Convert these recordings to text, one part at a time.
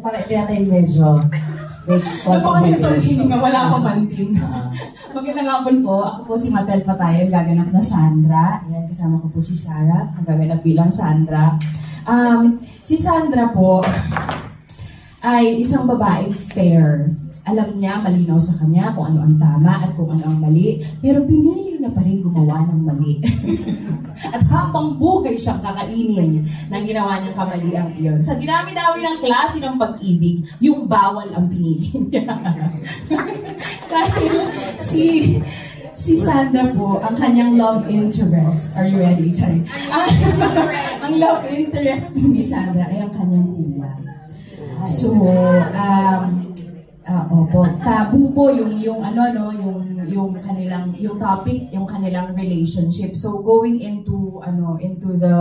Para natin medyo may konti nga wala akong mantin. Magandang hapon po. Ako po si Matel Patayon, gaganap na Sandra. Ayan, kasama ko po si Sarah, ang gaganap bilang Sandra. Si Sandra po ay isang babaeng fair. Alam niya, malinaw sa kanya kung ano ang tama at kung ano ang mali, pero pinili na pa rin gumawa ng mali. At habang buhay siyang kakainin ng ginawa niyang kamaliang iyon. Sa dinami-dami ng klase ng pag-ibig, yung bawal ang pinili niya. Dahil si Sandra po, ang kanyang love interest, are you ready, Chay? Ang love interest po ni Sandra ay ang kanyang kuya. So, opo, tabu po yung topic, yung kanilang relationship. So going into the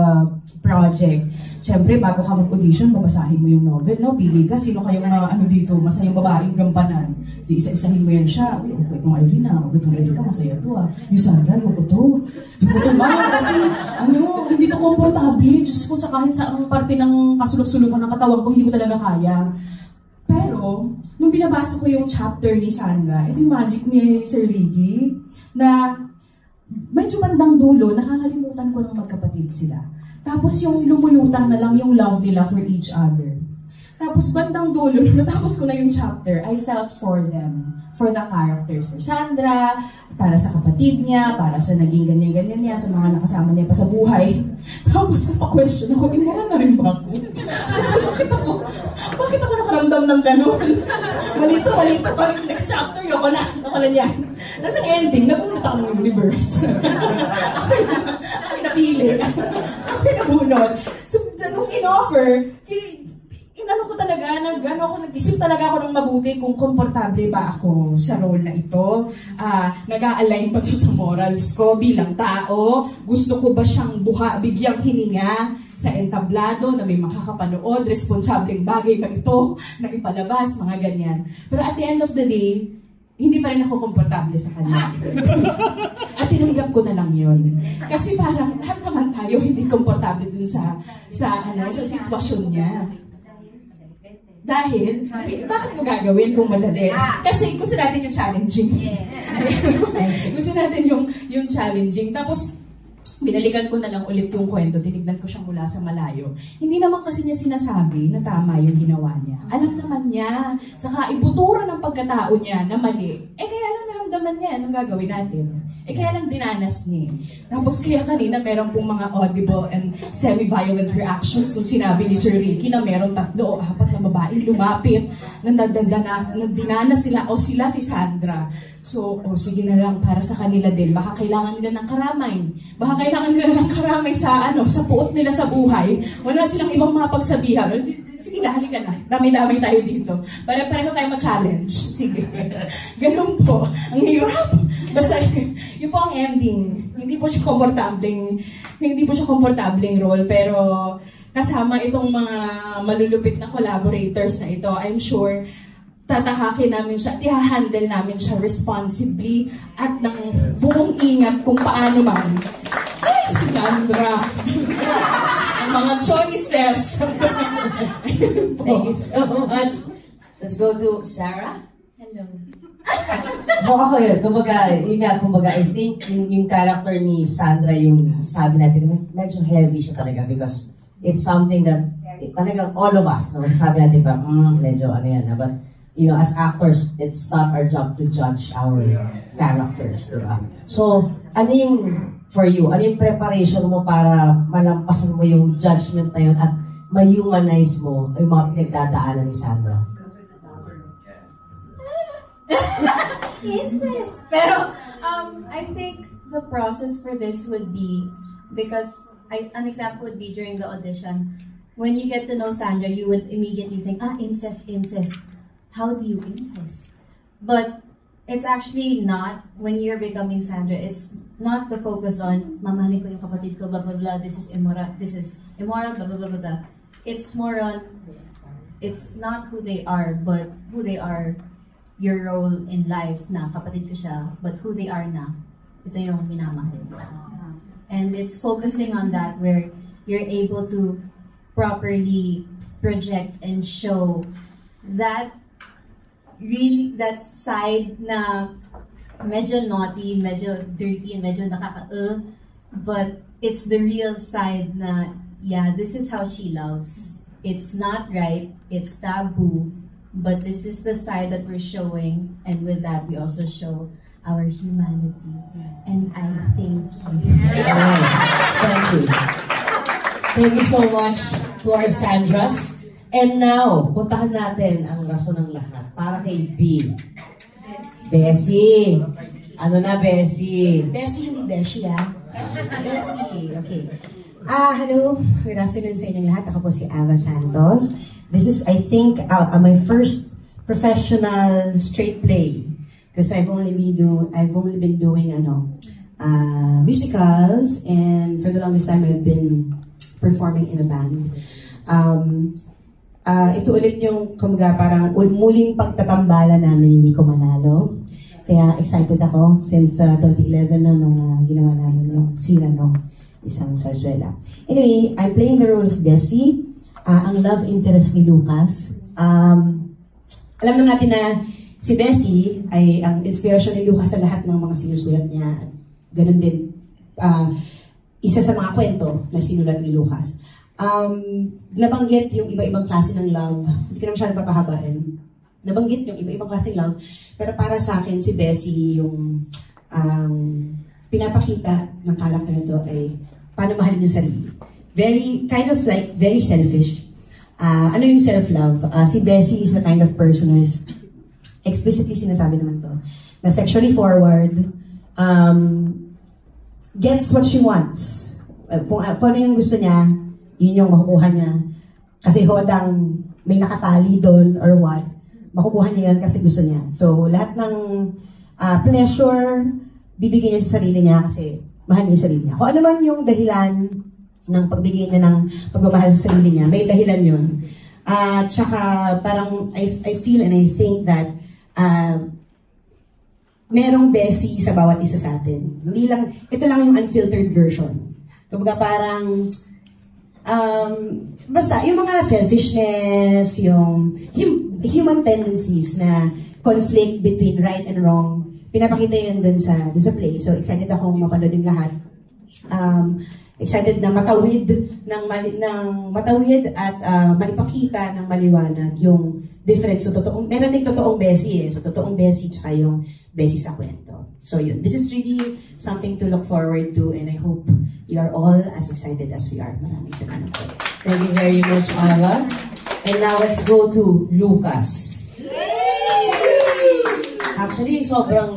project, syempre bago ka mag-audition, babasahin mo yung novel, no? Pili ka, sino kayong dito, masayang babaeng gampanan. Di isa-isahin mo yan siya. Itong Irina, itong Erika, masaya to ah. Yung Sandra, yung ito. Kasi hindi to komportable. Diyos ko, sa kahit saang parte ng kasulok-sulukan ng katawan ko, hindi ko talaga kaya. Pero, nung binabasa ko yung chapter ni Sandra, ito yung magic ni Sir Ricky, na medyo bandang dulo, nakakalimutan ko ng magkapatid sila. Tapos yung lumulutang na lang yung love nila for each other. Tapos bandang dulo, natapos ko na yung chapter, I felt for them. For the characters, for Sandra, para sa kapatid niya, para sa naging ganyan-ganyan niya, sa mga nakasama niya pa sa buhay. Tapos napa-question ako, immoral na rin ba ako? Kasi bakit ako nakaramdam ng gano'n? Malito, next chapter, ako na yan. Nasa ending, nabunot ako ng universe. ako yung napili. Ako yung nabunot. So, nung in-offer, nag-isip talaga ako ng mabuti kung komportable ba ako sa role na ito. Nag-a-align ba ito sa morals ko bilang tao? Gusto ko ba siyang bigyang hininga sa entablado na may makakapanood? Responsableng bagay ba ito na ipalabas? Mga ganyan. Pero at the end of the day, hindi pa rin ako komportable sa kanya. At tinanggap ko na lang yun. Kasi parang lahat naman tayo hindi komportable dun sa sitwasyon niya. Dahil, bakit mo gagawin kung madali? Kasi gusto natin yung challenging. Gusto natin yung challenging. Tapos, binalikan ko na lang ulit yung kwento, tinignan ko siya mula sa malayo. Hindi naman kasi niya sinasabi na tama yung ginawa niya. Alam naman niya, saka ibutura ng pagkatao niya na mali. Kaya lang naramdaman niya, anong gagawin natin? Kaya lang dinanas niya. Tapos kaya kanina meron pong mga audible and semi-violent reactions nung sinabi ni Sir Ricky na meron 3 o 4 na babae lumapit na dinanas sila o sila si Sandra. So, sige na lang, para sa kanila din. Baka kailangan nila ng karamay. Baka kailangan nila ng karamay sa puot nila sa buhay. Wala silang ibang mapagsabihan. Sige na, halika na. Dami-dami tayo dito. Pareho tayo ma-challenge. Sige. Ganun po. Ang hirap. Basta, yun po ang ending. Hindi po siya komportableng role, pero kasama itong mga malulupit na collaborators na ito, I'm sure tatahakin namin siya at i-handle namin siya responsibly at ng buong ingat kung paano man. Ay, si Sandra! Ang mga choices! Thank you so much. Let's go to Sarah. Hello. So ako yun, kumbaga, I think yung character ni Sandra, yung sabi natin, medyo heavy siya talaga because it's something that talagang all of us, sabi natin ba, medyo yan, but as actors, it's not our job to judge our characters, diba? So, for you, ano yung preparation mo para malampasan mo yung judgment na yun at ma-humanize mo yung mga pinagdadaanan ni Sandra? Insist! Pero, I think the process for this would be, because an example would be during the audition, when you get to know Sandra, you would immediately think, incest. How do you incest? But it's actually not, when you're becoming Sandra, it's not the focus on, mamahalin ko yung kapatid ko, blah, blah, blah, this is immoral, blah, blah, blah, blah, blah. It's more on, it's not who they are, but who they are, your role in life na kapatid ko siya, but who they are na, ito yung minamahal. And it's focusing on that where you're able to properly project and show that side na medyo naughty, medyo dirty, and medyo but it's the real side na, yeah, this is how she loves. It's not right, it's taboo, but this is the side that we're showing, and with that, we also show our humanity. And I thank you. Alright, thank you. Thank you so much to our Sandras. And now, puntahan natin ang rason ng lahat para kay B. Bessie. Ano na, Bessie? Bessie, hindi Beshi, ah. Bessie, okay. Hello. Good afternoon sa inyong lahat. Ako po si Ava Santos. This is, I think, my first professional straight play. Because I've only been doing musicals, and for the longest time I've been performing in a band. Ito ulit yung parang muling pagtatambala namin, hindi ko manalo. Kaya excited ako since 2011 na nung ginawa namin yung sira ng isang sarsuela. Anyway, I'm playing the role of Bessie, ang love interest ni Lucas. Alam naman natin na si Bessie ay ang inspirasyon ni Lucas sa lahat ng mga sinusulat niya. At ganun din, isa sa mga kwento na sinulat ni Lucas. Nabanggit yung iba-ibang klase ng love. Hindi ko na masyadong papahabain. Nabanggit yung iba-ibang klase ng love. Pero para sa akin, si Bessie, yung pinapakita ng character nito ay paano mahalin yung sarili. Very selfish. Ano yung self-love? Si Bessie is the kind of person who is explicitly sinasabi naman to, na sexually forward, gets what she wants. Kung ano yung gusto niya, yun yung makukuha niya. Kasi hodang may nakatali doon or what, makukuha niya yun kasi gusto niya. So, lahat ng pleasure, bibigyan niya sa sarili niya kasi mahal niya yung sarili niya. Kung ano man yung dahilan ng pagbigay niya ng pagmamahal sa sarili niya, may dahilan yun. Tsaka parang I feel and I think that merong Bessie sa bawat isa sa atin. Hindi lang, ito lang yung unfiltered version. Kumbaga parang, basta, yung mga selfishness, yung human tendencies na conflict between right and wrong, pinapakita yun dun sa play. So, excited akong mapanood yung lahat. Excited na matawid at maipakita ng maliwanag yung difference. So, meron din totoong Bessie eh. So, totoong Bessie tsaka yung Bessie sa kwento. So, yun. This is really something to look forward to, and I hope you are all as excited as we are. Maraming salamat po. Thank you very much, Ava. And now, let's go to Lucas. Actually, sobrang